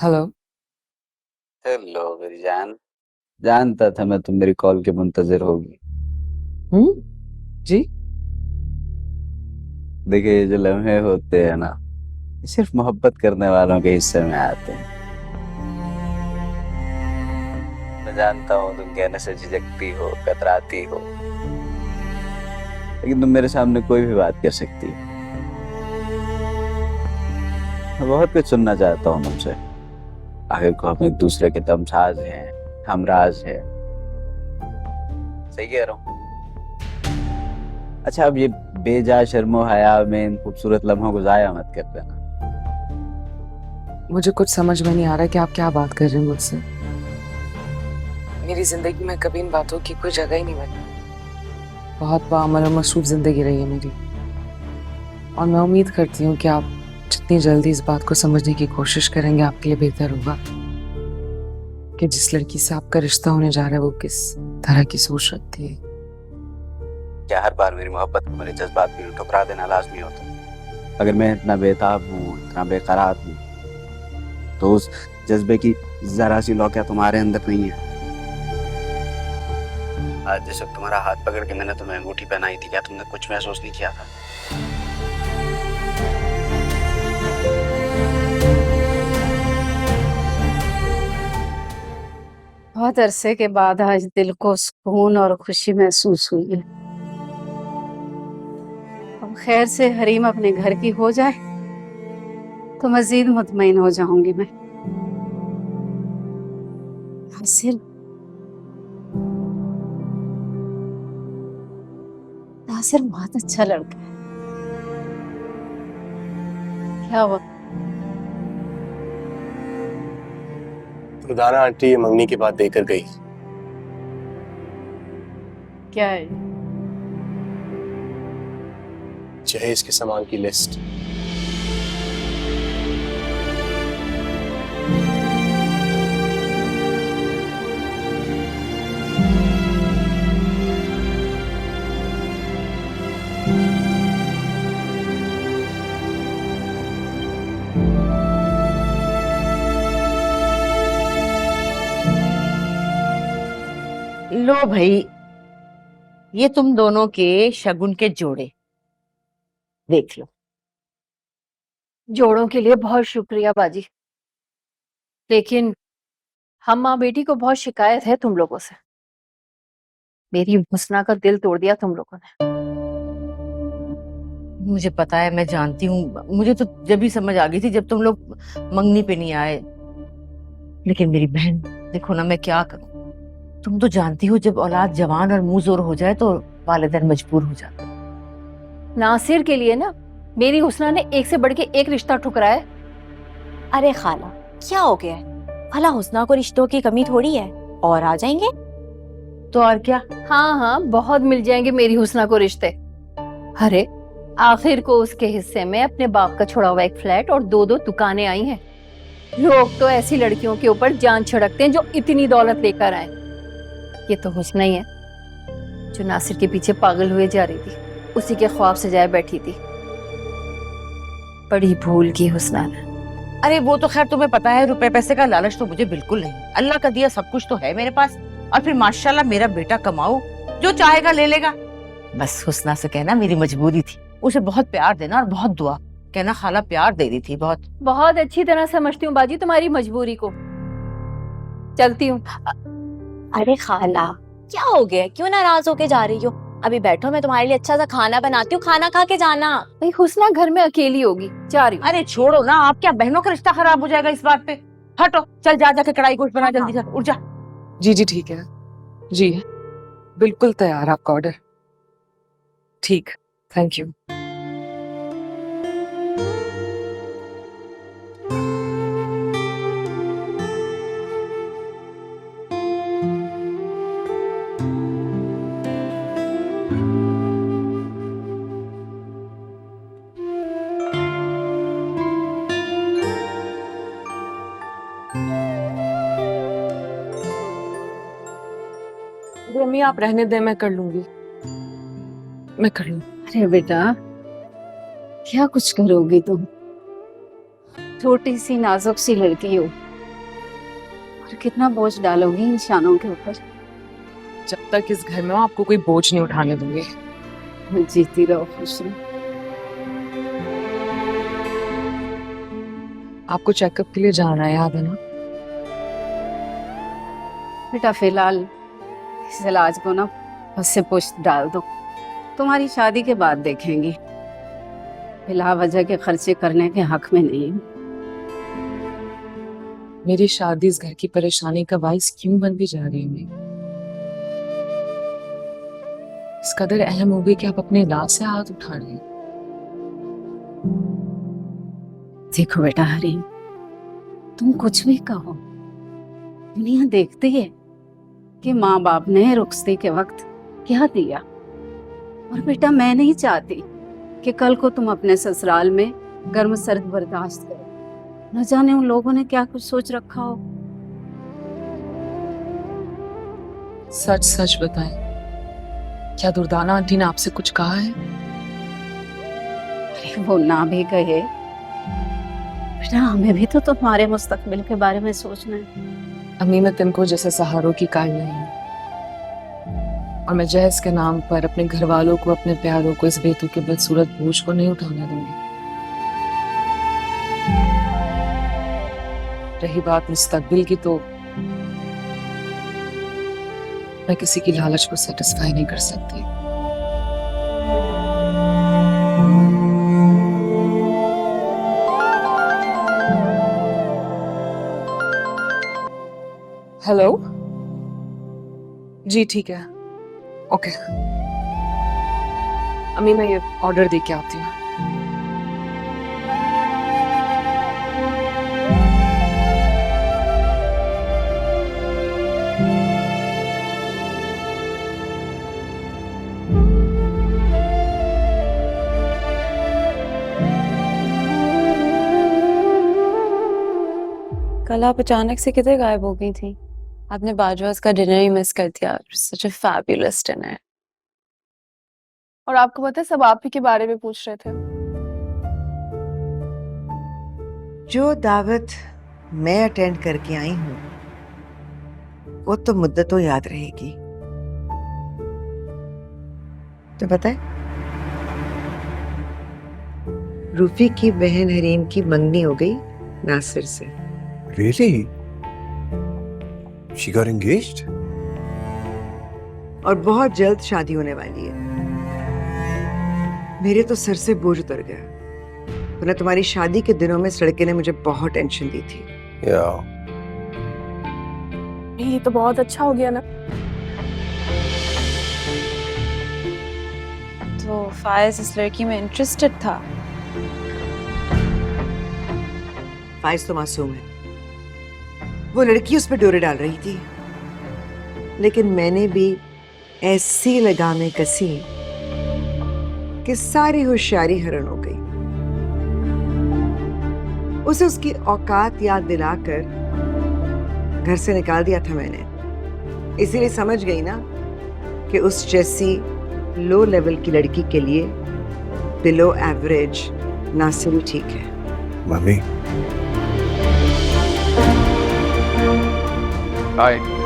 Hello. Hello मेरी जान। जानता था मैं तुम मेरी कॉल के मुंतजिर होगी। हम्म। जी। देखिए ये जो लम्हे होते हैं ना, ये सिर्फ मोहब्बत करने वालों के हिस्से में आते हैं। मैं जानता हूँ तुम कहने से झिझकती हो, कतराती हो, लेकिन तुम मेरे सामने कोई भी बात कर सकती हो। मैं बहुत कुछ सुनना चाहता हूँ तुमसे। आखिर को हम एक दूसरे के तमसाज हैं, हमराज है। सही कह रहा हूँ? अच्छा, अब ये बेजा शर्मो हया में इन खूबसूरत लम्हों को जाया मत कर देना। मुझे कुछ समझ में नहीं आ रहा कि आप क्या बात कर रहे हैं मुझसे। मेरी जिंदगी में कभी इन बातों की कोई जगह ही नहीं बनी। बहुत बाअमल और मसरूफ जिंदगी रही है मेरी, और मैं उम्मीद करती हूँ कि आप जितनी जल्दी इस बात को समझने की कोशिश करेंगे आपके लिए बेहतर होगा कि जिस लड़की से आपका रिश्ता होने जा रहा है वो किस तरह की सोच रखती है। क्या हर बार मेरी मोहब्बत को मेरे जज्बात भी ठुकरा देना लाजमी होता? अगर मैं इतना बेताब हूँ, इतना बेकरार हूँ, तो उस जज्बे की जरा सी लौकिया तुम्हारे अंदर नहीं है? आज जिस वक्त तुम्हारा हाथ पकड़ के मैंने तुम्हें अंगूठी पहनाई थी, क्या तुमने कुछ महसूस नहीं किया था? बहुत अरसे के बाद आज दिल को सुकून और खुशी महसूस हुई है। अब खैर से हरीम अपने घर की हो जाए तो मजीद मुतमईन हो जाऊंगी मैं। नासिर, नासिर बहुत अच्छा लड़का है। क्या हुआ? रुदाना आंटी ये मंगनी के बाद देकर गई। क्या है? जहेज के सामान की लिस्ट। लो भाई, ये तुम दोनों के शगुन के जोड़े देख लो। जोड़ों के लिए बहुत शुक्रिया बाजी, लेकिन हम माँ बेटी को बहुत शिकायत है तुम लोगों से। मेरी हुस्ना का दिल तोड़ दिया तुम लोगों ने। मुझे पता है, मैं जानती हूँ। मुझे तो जब भी समझ आ गई थी जब तुम लोग मंगनी पे नहीं आए। लेकिन मेरी बहन, देखो ना, मैं क्या करूँ। तुम तो जानती हो, जब औलाद जवान और मुंह जोर हो जाए तो वालिदैन मजबूर हो जाते हैं। नासिर के लिए ना मेरी हुस्ना ने एक से बढ़ के एक रिश्ता ठुकराया। अरे खाला, क्या हो गया है? भला हुस्ना को रिश्तों की कमी थोड़ी है, और आ जाएंगे। तो और क्या। हाँ हाँ, बहुत मिल जाएंगे मेरी हुस्ना को रिश्ते। अरे आखिर को उसके हिस्से में अपने बाप का छोड़ा हुआ एक फ्लैट और दो दो दुकानें आई हैं। लोग तो ऐसी लड़कियों के ऊपर जान छिड़कते हैं जो इतनी दौलत लेकर आए। ये तो हुस्ना ही है जो नासिर के पीछे पागल हुए जा रही थी, उसी के ख्वाब सजाए बैठी थी। बड़ी भूल की हुस्ना ने। अरे वो तो खैर तुम्हें पता है, रुपए पैसे का लालच तो मुझे बिल्कुल नहीं। अल्लाह का दिया सब कुछ तो है मेरे पास। और फिर माशाल्लाह मेरा बेटा कमाओ, जो चाहेगा ले लेगा। बस हुस्ना से कहना मेरी मजबूरी थी। उसे बहुत प्यार देना और बहुत दुआ कहना, खाला प्यार दे रही थी बहुत। बहुत अच्छी तरह समझती हूँ बाजी तुम्हारी मजबूरी को। चलती हूँ। अरे खाला, क्या हो गया? क्यों नाराज होके जा रही हो? अभी बैठो, मैं तुम्हारे लिए अच्छा सा खाना बनाती हूँ, खाना खा के जाना। भाई हुस्ना घर में अकेली होगी, जा रही हूँ। अरे छोड़ो ना, आप क्या बहनों का रिश्ता खराब हो जाएगा इस बात पे। हटो, चल जा जाके कढ़ाई गोश्त बना, जल्दी से उठ जा। जी जी ठीक है जी, बिल्कुल तैयार आपका ऑर्डर। ठीक, थैंक यू। मम्मी आप रहने दें, मैं कर लूंगी, मैं कर लूंगी। अरे बेटा, क्या कुछ करोगी तुम? छोटी सी नाजुक सी लड़की हो, और कितना बोझ डालोगी इन शानों के ऊपर। जब तक इस घर में हो आपको कोई बोझ नहीं उठाने दूंगी। जीती रहो, खुश रहो। आपको चेकअप के लिए जाना है, याद है ना? बेटा फिलहाल इस इलाज को ना बस से पुष्ट डाल दो, तुम्हारी शादी के बाद देखेंगी। बिला वजह के खर्चे करने के हक में नहीं हूँ। मेरी शादी इस घर की परेशानी का बाइस क्यों बन भी जा रही है? इस कदर अहम हो गई कि आप अपने इलाज से हाथ उठा रहे हैं। देखो बेटा हरीम, तुम कुछ भी कहो, दुनिया देखती है कि माँ बाप ने रुखसती के वक्त क्या दिया। और बेटा मैं नहीं चाहती कि कल को तुम अपने ससुराल में गर्म सर्द बर्दाश्त करो। न जाने उन लोगों ने क्या कुछ सोच रखा हो। सच सच बताएं, क्या दुर्दाना आंटी ने आपसे कुछ कहा है? अरे वो ना भी कहे, बेटा हमें भी तो तुम्हारे मुस्तकबिल के बारे में सोचना है। अम्मी मैं तिनको जैसे सहारों की कायल नहीं हूं, और मैं जहेज के नाम पर अपने घर वालों को, अपने प्यारों को, इस बेतु के बदसूरत बोझ को नहीं उठाने दूंगी। रही बात मुस्तकबिल की, तो मैं किसी की लालच को सेटिस्फाई नहीं कर सकती। हेलो जी, ठीक है, ओके। अम्मी मैं ये ऑर्डर दे के आती हूँ। कल आप अचानक से किधर गायब हो गई थी? आपने बाजवास का डिनर ही मिस कर दिया। सच अ फैबुलस डिनर। और आपको पता है सब आप ही के बारे में पूछ रहे थे। जो दावत मैं अटेंड करके आई हूँ वो तो मुद्दतों याद रहेगी। तो पता है रूफी की बहन हरीम की मंगनी हो गई नासिर से। Really? She got engaged? और बहुत जल्द शादी होने वाली है। मेरे तो सर से बोझ उतर गया, वरना तुम्हारी शादी के दिनों में इस लड़के ने मुझे बहुत टेंशन दी थी। Yeah. ये तो बहुत अच्छा हो गया ना। तो फायज इस लड़की में इंटरेस्टेड था? फाइज तो मासूम है, वो लड़की उस पर डोरे डाल रही थी, लेकिन मैंने भी ऐसी लगामें कसी कि सारी होशियारी हरण हो गई। उसे उसकी औकात याद दिलाकर घर से निकाल दिया था मैंने। इसीलिए समझ गई ना कि उस जैसी लो लेवल की लड़की के लिए बिलो एवरेज नासिर ही ठीक है। Mummy. Hi.